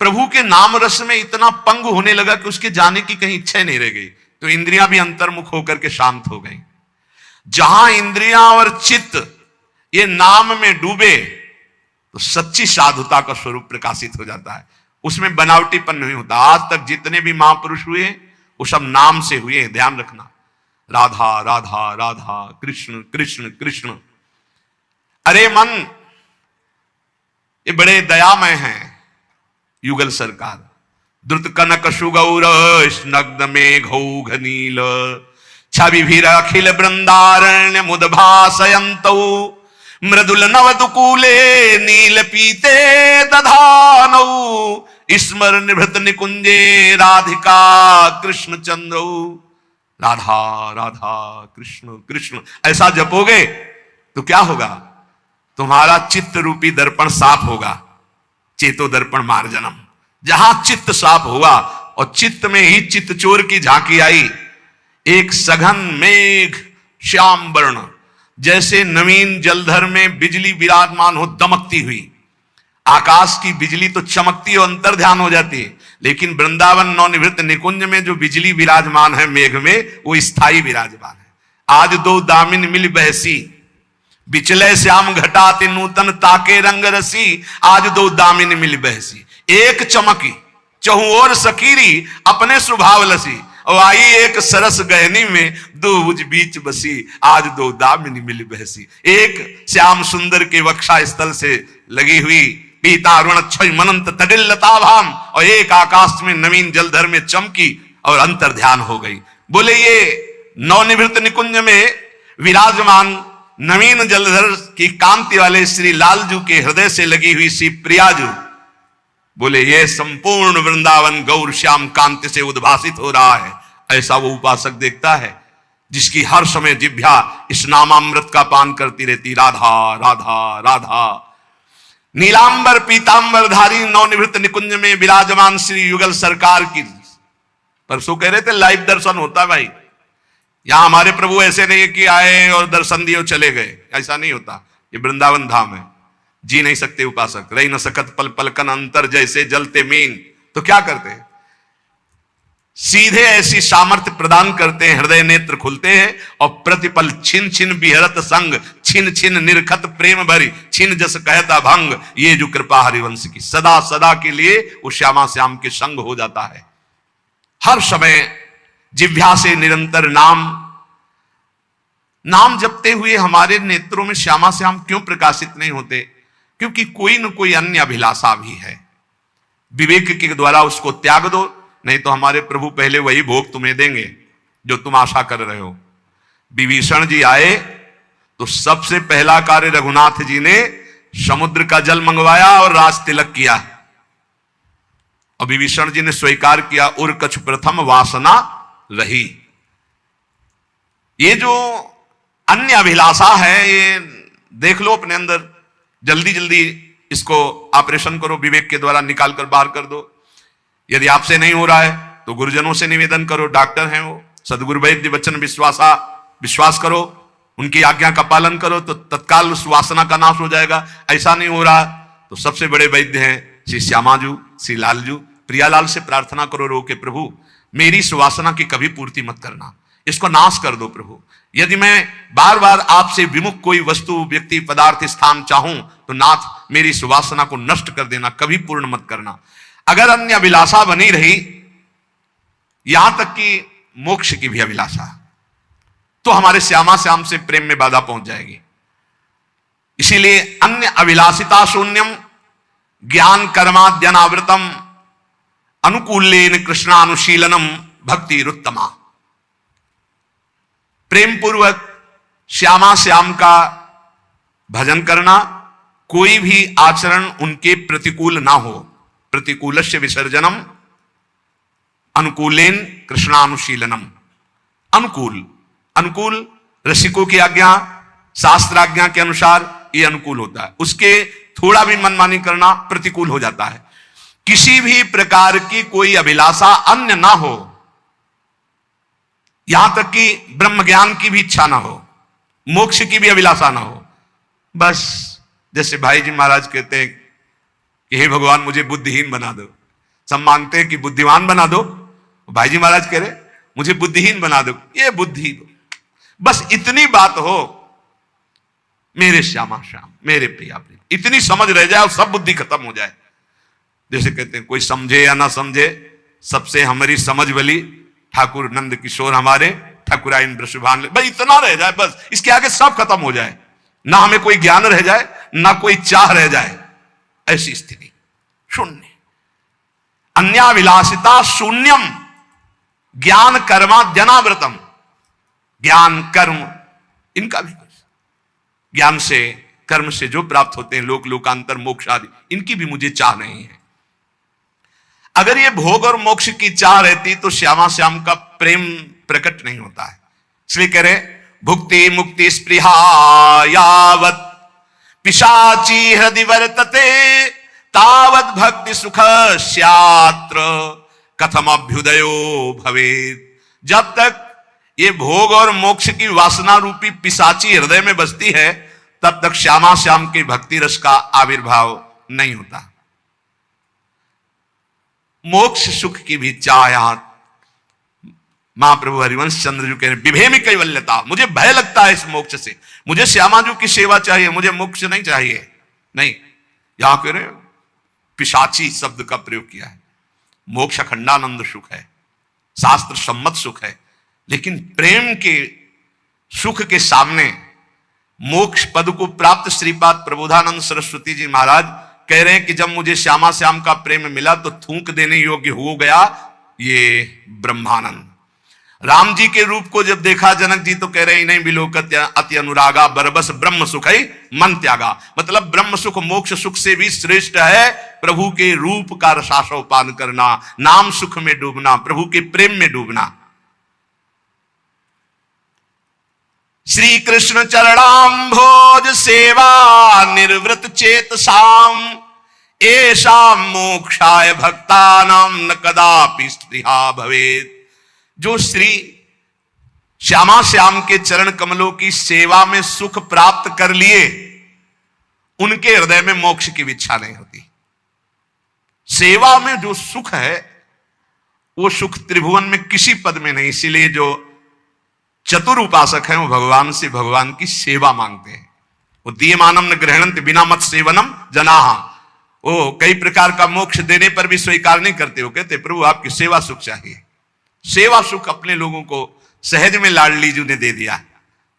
प्रभु के नाम रस में इतना पंग होने लगा कि उसके जाने की कहीं इच्छा नहीं रह गई, तो इंद्रियां भी अंतर्मुख होकर के शांत हो गई। जहां इंद्रियां और चित्त ये नाम में डूबे तो सच्ची साधुता का स्वरूप प्रकाशित हो जाता है, उसमें बनावटीपन नहीं होता। आज तक जितने भी महापुरुष हुए वो सब नाम से हुए, ध्यान रखना, राधा राधा राधा कृष्ण कृष्ण कृष्ण। अरे मन, ये बड़े दयामय हैं युगल सरकार। द्रुत कनक सुगौर स्नग्ध मेघौघ नील छविभिर अखिल वृंदारण्य मुदभासयन्तौ मृदुल नवदुकूले नील पीते दधानौ स्मर निभृत निकुंजे राधिका कृष्ण चंद्रौ। राधा राधा कृष्ण कृष्ण ऐसा जपोगे तो क्या होगा? तुम्हारा चित्त रूपी दर्पण साफ होगा, चेतो दर्पण मार्जनम। जहां चित्त साफ हुआ और चित्त में ही चित्त चोर की झांकी आई, एक सघन मेघ श्याम वर्ण, जैसे नवीन जलधर में बिजली विराजमान हो दमकती हुई। आकाश की बिजली तो चमकती और अंतर ध्यान हो जाती है, लेकिन वृंदावन नवनिवृत्त निकुंज में जो बिजली विराजमान है मेघ में, वो स्थायी विराजमान है। आज दो दामिन मिल बहसी बिचले श्याम घटाते नूतन ताके रंग रसी। आज दो दामिन मिल बहसी, एक चमकी चहु और सकीरी अपने स्वभाव लसी। और आई एक सरस गहनी में दो उज बीच बसी। आज दो दामिनी मिल बहसी, एक श्याम सुंदर के वक्षा स्थल से लगी हुई पीतारुण क्षय मनंत तडिल लताभाम, और एक आकाश में नवीन जलधर में चमकी और अंतर ध्यान हो गई। बोले ये नवनिवृत्त निकुंज में विराजमान नवीन जलधर की कांति वाले श्री लालजू के हृदय से लगी हुई श्री प्रियाजू, बोले ये संपूर्ण वृंदावन गौर श्याम कांति से उद्भासित हो रहा है। ऐसा वो उपासक देखता है जिसकी हर समय जिह्वा इस नामामृत का पान करती रहती, राधा राधा राधा। नीलांबर पीतांबर धारी नवनिवृत्त निकुंज में विराजमान श्री युगल सरकार की, परसों कह रहे थे लाइव दर्शन होता भाई। यहां हमारे प्रभु ऐसे नहीं कि आए और दर्शन दिए चले गए, ऐसा नहीं होता। ये वृंदावन धाम है, जी नहीं सकते उपासक, रही न सकत पल पलकन अंतर जैसे जलते मीन। तो क्या करते? सीधे ऐसी सामर्थ्य प्रदान करते हैं, हृदय नेत्र खुलते हैं और प्रतिपल छिन छिन बिहरत संग, छिन छिन निरखत प्रेम भरी, छिन जस कहता भंग, ये जो कृपा हरिवंश की, सदा सदा के लिए वो श्यामा श्याम के संग हो जाता है। हर समय जिह्वा से निरंतर नाम जपते हुए हमारे नेत्रों में श्यामा श्याम क्यों प्रकाशित नहीं होते? क्योंकि कोई न कोई अन्य अभिलाषा भी है। विवेक के द्वारा उसको त्याग दो, नहीं तो हमारे प्रभु पहले वही भोग तुम्हें देंगे जो तुम आशा कर रहे हो। विभीषण जी आए तो सबसे पहला कार्य रघुनाथ जी ने समुद्र का जल मंगवाया और राज तिलक किया, और विभीषण जी ने स्वीकार किया, उर कछ प्रथम वासना रही। ये जो अन्य अभिलाषा है, ये देख लो अपने अंदर, जल्दी जल्दी इसको ऑपरेशन करो, विवेक के द्वारा निकाल कर बाहर कर दो। यदि आपसे नहीं हो रहा है तो गुरुजनों से निवेदन करो, डॉक्टर हैं वो, सदगुरु वैद्य वचन विश्वास करो, उनकी आज्ञा का पालन करो तो तत्काल उस वासना का नाश हो जाएगा। ऐसा नहीं हो रहा तो सबसे बड़े वैद्य हैं श्री श्यामाजू, श्री लालजू, प्रियालाल से प्रार्थना करो रो के, प्रभु मेरी इस वासना की कभी पूर्ति मत करना, इसको नाश कर दो प्रभु। यदि मैं बार बार आपसे विमुख कोई वस्तु, व्यक्ति, पदार्थ, स्थान चाहूं तो नाथ मेरी इस वासना को नष्ट कर देना, कभी पूर्ण मत करना। अगर अन्य अभिलाषा बनी रही, यहां तक कि मोक्ष की भी अभिलाषा, तो हमारे श्यामा श्याम से प्रेम में बाधा पहुंच जाएगी। इसीलिए अन्य अभिलाषिता शून्यम ज्ञान कर्माद्यनावृतम अनुकूलेन कृष्णानुशीलनम भक्ति रुत्तमा। प्रेम पूर्वक श्यामा श्याम का भजन करना, कोई भी आचरण उनके प्रतिकूल ना हो, प्रतिकूलस्य विसर्जनम अनुकूलेन कृष्णानुशीलनम। अनुकूल रसिकों की आज्ञा, शास्त्राज्ञा के अनुसार ये अनुकूल होता है, उसके थोड़ा भी मनमानी करना प्रतिकूल हो जाता है। किसी भी प्रकार की कोई अभिलाषा अन्य ना हो, यहां तक कि ब्रह्म ज्ञान की भी इच्छा ना हो, मोक्ष की भी अभिलाषा ना हो। बस जैसे भाई जी महाराज कहते हैं कि हे भगवान मुझे बुद्धिहीन बना दो, सब मांगते हैं कि बुद्धिमान बना दो, भाई जी महाराज कह रहे मुझे बुद्धिहीन बना दो, ये बुद्धि, बस इतनी बात हो, मेरे श्यामा श्याम, मेरे प्रिया प्रिय, इतनी समझ रह जाए और सब बुद्धि खत्म हो जाए। जैसे कहते हैं कोई समझे या ना समझे, सबसे हमारी समझ बली, ठाकुर नंद किशोर हमारे ठाकुराइन ब्रशुभान, भाई इतना रह जाए बस, इसके आगे सब खत्म हो जाए, ना हमें कोई ज्ञान रह जाए, ना कोई चाह रह जाए, ऐसी स्थिति शून्य। अन्याभिलाषिता शून्यम ज्ञान कर्माद्यनावृतम। ज्ञान कर्म इनका भी, ज्ञान से कर्म से जो प्राप्त होते हैं, लोक लोकांतर मोक्ष आदि, इनकी भी मुझे चाह नहीं है। अगर ये भोग और मोक्ष की चाह रहती तो श्यामा श्याम का प्रेम प्रकट नहीं होता है। इसलिए कह रहे भुक्ति मुक्ति स्पृहा यावत पिशाची हृदय वर्तते तावत भक्ति सुख स्यात्र कथम अभ्युदयो भवेत्। जब तक ये भोग और मोक्ष की वासना रूपी पिशाची हृदय में बसती है, तब तक श्यामा श्याम के भक्ति रस का आविर्भाव नहीं होता। मोक्ष सुख की भी चाह महाप्रभु हरिवंश चंद्र जी कह रहे विभेमी कैवल्यता, मुझे भय लगता है इस मोक्ष से, मुझे श्यामाजू की सेवा चाहिए, मुझे मोक्ष नहीं चाहिए। नहीं, यहां कह रहे पिशाची शब्द का प्रयोग किया है। मोक्ष अखंडानंद सुख है, शास्त्र सम्मत सुख है, लेकिन प्रेम के सुख के सामने मोक्ष पद को प्राप्त श्रीपाद प्रबोधानंद सरस्वती जी महाराज कह रहे हैं कि जब मुझे श्यामा श्याम का प्रेम मिला तो थूक देने योग्य हो गया ये ब्रह्मानंद। राम जी के रूप को जब देखा जनक जी तो कह रहे हैं नहीं विलोकत अति अनुरागा बरबस ब्रह्म सुख ही मन त्यागा। मतलब ब्रह्म सुख मोक्ष सुख से भी श्रेष्ठ है प्रभु के रूप का रसास्वादन करना, नाम सुख में डूबना, प्रभु के प्रेम में डूबना। श्री कृष्ण चरणाम्भोज सेवा निर्वृत चेतसाम एषा मोक्षाय भक्तानां न कदापि स्पृहा भवेत्। जो श्री श्यामा श्याम के चरण कमलों की सेवा में सुख प्राप्त कर लिए, उनके हृदय में मोक्ष की इच्छा नहीं होती। सेवा में जो सुख है वो सुख त्रिभुवन में किसी पद में नहीं। इसीलिए जो चतुर उपासक हैं वो भगवान से भगवान की सेवा मांगते हैं। वो दीयमानम न ग्रहणंत बिना मत सेवनम जनाहा, वो कई प्रकार का मोक्ष देने पर भी स्वीकार नहीं करते। वो कहते प्रभु आपकी सेवा सुख चाहिए। सेवा सुख अपने लोगों को सहज में लाडली जी ने दे दिया।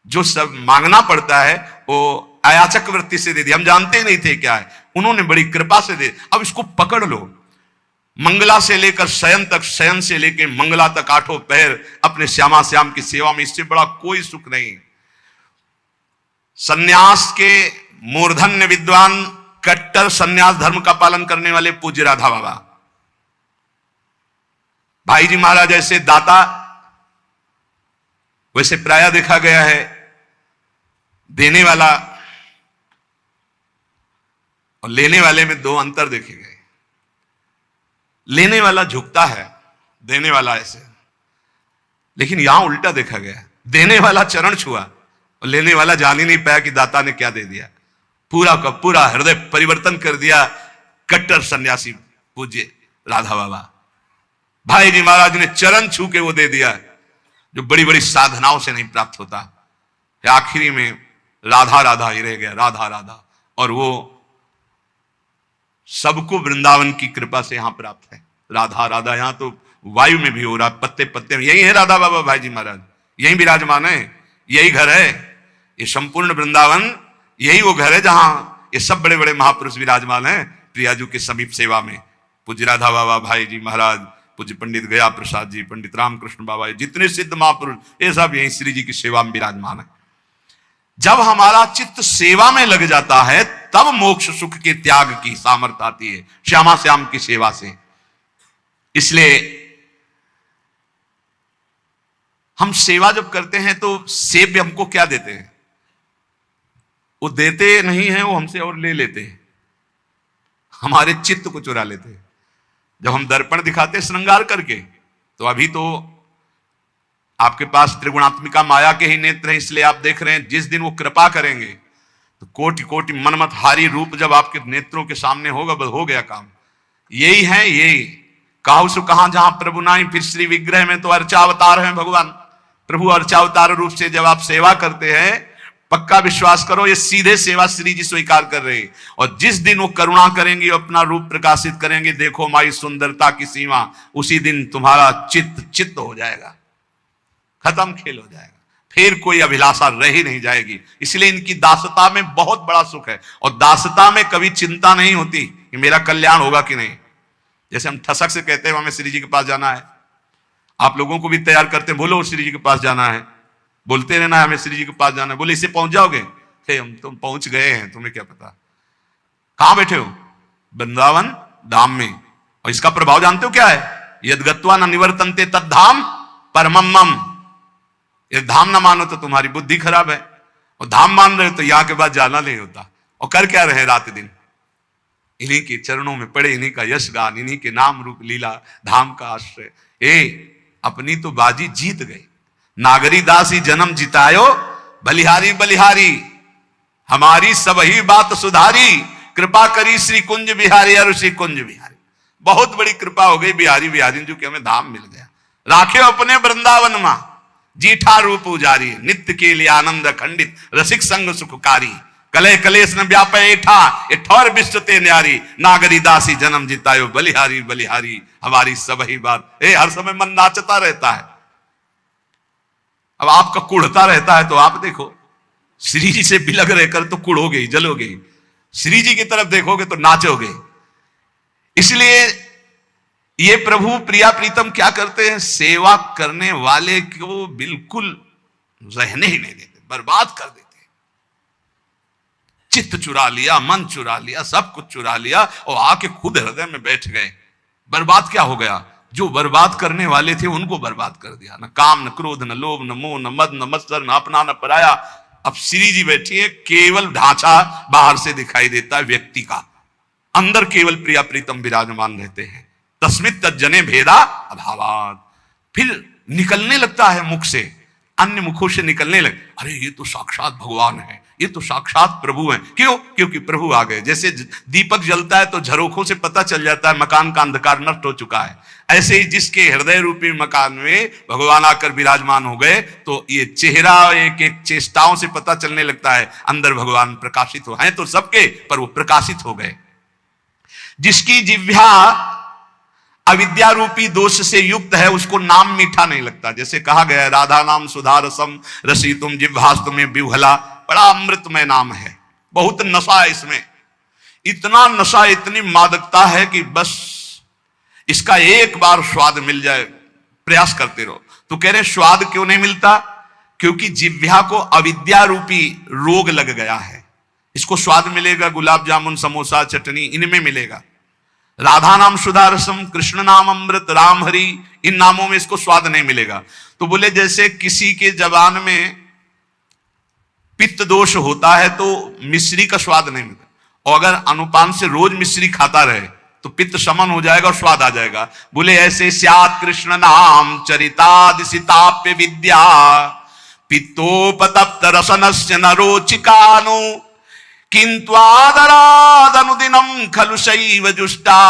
जो सब मांगना पड़ता है वो अयाचक वृत्ति से दे दिया। हम जानते ही नहीं थे क्या है, उन्होंने बड़ी कृपा से दे। अब इसको पकड़ लो। मंगला से लेकर शयन तक, शयन से लेकर मंगला तक आठों पैर अपने श्यामा श्याम की सेवा में, इससे बड़ा कोई सुख नहीं। सन्यास के मूर्धन्य विद्वान, कट्टर सन्यास धर्म का पालन करने वाले पूज्य राधा बाबा, भाई जी महाराज ऐसे दाता, वैसे प्राय देखा गया है देने वाला और लेने वाले में दो अंतर देखे गए। लेने वाला झुकता है, देने वाला ऐसे, लेकिन यहां उल्टा देखा गया। देने वाला चरण छुआ और लेने वाला जान ही नहीं पाया कि दाता ने क्या दे दिया। पूरा का पूरा हृदय परिवर्तन कर दिया कट्टर सन्यासी पूज्य राधा बाबा। भाई जी महाराज ने चरण छू के वो दे दिया जो बड़ी बड़ी साधनाओं से नहीं प्राप्त होता। आखिरी में राधा राधा ही रह गया, राधा राधा। और वो सबको वृंदावन की कृपा से यहां प्राप्त है। राधा राधा यहां तो वायु में भी हो रहा, पत्ते पत्ते में। यही है राधा बाबा भाई जी महाराज, यही विराजमान है, यही घर है। ये संपूर्ण वृंदावन यही वो घर है जहां ये सब बड़े बड़े महापुरुष विराजमान हैं प्रियाजू के समीप सेवा में। पूज्य राधा बाबा भाई जी महाराज, पूज्य पंडित गया प्रसाद जी, पंडित रामकृष्ण बाबा, जितने सिद्ध महापुरुष ये सब यही श्री जी की सेवा में विराजमान है। जब हमारा चित्त सेवा में लग जाता है तब मोक्ष सुख के त्याग की सामर्थ्य आती है श्यामा श्याम की सेवा से। इसलिए हम सेवा जब करते हैं तो सेव्य हमको क्या देते हैं? वो देते नहीं है, वो हमसे और ले लेते हैं, हमारे चित्त को चुरा लेते हैं। जब हम दर्पण दिखाते हैं श्रृंगार करके, तो अभी तो आपके पास त्रिगुणात्मिका माया के ही नेत्र हैं, इसलिए आप देख रहे हैं। जिस दिन वो कृपा करेंगे तो कोटि कोटि मनमतहारी रूप जब आपके नेत्रों के सामने होगा, बस हो गया काम। यही है, यही काहू सु कहां जहां प्रभु नाई, फिर श्री विग्रह में तो अर्चावतार हैं भगवान। प्रभु अर्चावतार रूप से जब आप सेवा करते हैं, पक्का विश्वास करो ये सीधे सेवा श्री जी स्वीकार कर रहे हैं। और जिस दिन वो करुणा करेंगे, अपना रूप प्रकाशित करेंगे, देखो माई सुंदरता की सीमा, उसी दिन तुम्हारा चित्त चित्त हो जाएगा, खत्म खेल हो जाएगा, फिर कोई अभिलाषा रह ही नहीं जाएगी। इसलिए इनकी दासता में बहुत बड़ा सुख है। और दासता में कभी चिंता नहीं होती कि मेरा कल्याण होगा कि नहीं। जैसे हम ठसक से कहते हैं हमें श्री जी के पास जाना है, आप लोगों को भी तैयार करते हैं, बोलो श्री जी के पास जाना है, बोलते रहना है हमें श्री जी के पास जाना है। बोले इससे पहुंच जाओगे? हम तुम पहुंच गए हैं, तुम्हें क्या पता। कहां बैठे हो? वृंदावन धाम में। और इसका प्रभाव जानते हो क्या है? यद्गत्वा न निवर्तन्ते तद्धाम परमम्मम। ये धाम ना मानो तो तुम्हारी बुद्धि खराब है, और धाम मान रहे हो तो यहां के बाद जाना नहीं होता। और कर क्या रहे रात दिन? इन्हीं के चरणों में पड़े, इन्हीं का यश गान, इन्हीं के नाम रूप लीला धाम का आश्रय। अपनी तो बाजी जीत गई। नागरी दासी जन्म जितायो, बलिहारी बलिहारी, हमारी सब ही बात सुधारी, कृपा करी श्री कुंज बिहारी और श्री कुंज बिहारी। बहुत बड़ी कृपा हो गई बिहारी बिहारी जो कि हमें धाम मिल गया। राखे अपने वृंदावन मां जीठा रूप उजारी, नित्य के लिए आनंद खंडित रसिक संग सुखकारी, कले कलेश न व्यापे ठा ये ठौर विश्व ते न्यारी, नागरी दासी जन्म जितायो, बलिहारी बलिहारी, हमारी सब ही बात। हर समय मन नाचता रहता है। अब आपका कुढ़ता रहता है तो आप देखो, श्री जी से बिलग रहकर तो कुढ़ोगे, जलोगे, श्री जी की तरफ देखोगे तो नाचोगे। इसलिए ये प्रभु प्रिया प्रीतम क्या करते हैं? सेवा करने वाले को बिल्कुल रहने ही नहीं देते, बर्बाद कर देते। चित्त चुरा लिया, मन चुरा लिया, सब कुछ चुरा लिया और आके खुद हृदय में बैठ गए। बर्बाद क्या हो गया? जो बर्बाद करने वाले थे उनको बर्बाद कर दिया। न काम, न क्रोध, न लोभ, न मोह, न मद, न मत्सर, न अपना, न पराया। अब श्री जी बैठी है, केवल ढांचा बाहर से दिखाई देता है व्यक्ति का, अंदर केवल प्रिया प्रीतम विराजमान रहते हैं। तस्मित तज्जने भेदा अभावात। फिर निकलने लगता है मुख से अन्य मुखों से निकलने लगे, अरे ये तो साक्षात भगवान है, ये तो साक्षात प्रभु हैं। क्यों? क्योंकि प्रभु आ गए। जैसे दीपक जलता है तो झरोखों से पता चल जाता है मकान का अंधकार नष्ट हो चुका है, ऐसे ही जिसके हृदय रूपी मकान में भगवान आकर विराजमान हो गए तो ये चेहरा एक एक चेष्टाओं से पता चलने लगता है अंदर भगवान प्रकाशित हो हैं तो सबके, पर वो प्रकाशित हो गए। जिसकी जिह्वा अविद्या रूपी दोष से युक्त है उसको नाम मीठा नहीं लगता। जैसे कहा गया राधा नाम सुधारसम रसी तुम जिह्वास्तु में विह्वला, बड़ा अमृतमय नाम है, बहुत नशा है इसमें, इतना नशा इतनी मादकता है कि बस इसका एक बार स्वाद मिल जाए प्रयास करते रहो। तो कह रहे स्वाद क्यों नहीं मिलता? क्योंकि जिह्वा को अविद्या रूपी रोग लग गया है। इसको स्वाद मिलेगा गुलाब जामुन समोसा चटनी इनमें मिलेगा, राधा नाम सुधा रसम, कृष्ण नाम अमृत, राम हरि, इन नामों में इसको स्वाद नहीं मिलेगा। तो बोले जैसे किसी के जबान में पित्त दोष होता है तो मिश्री का स्वाद नहीं मिलता, और अगर अनुपान से रोज मिश्री खाता रहे तो पित्त शमन हो जाएगा और स्वाद आ जाएगा। बोले ऐसे स्यात् कृष्ण नाम चरितादिसिताप्य विद्या पित्तोपतप्त रसनस्य नरोचिकानो किंतु आदरादनुदिनं खलु शैव जुष्टा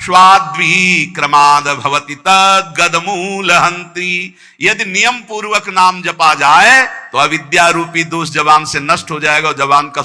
स्वाद्वीक्रमाद भवति तद्गदमूलहन्त्री। यदि नियम पूर्वक नाम जपा जाए तो अविद्या रूपी दोष जबान से नष्ट हो जाएगा और जबान का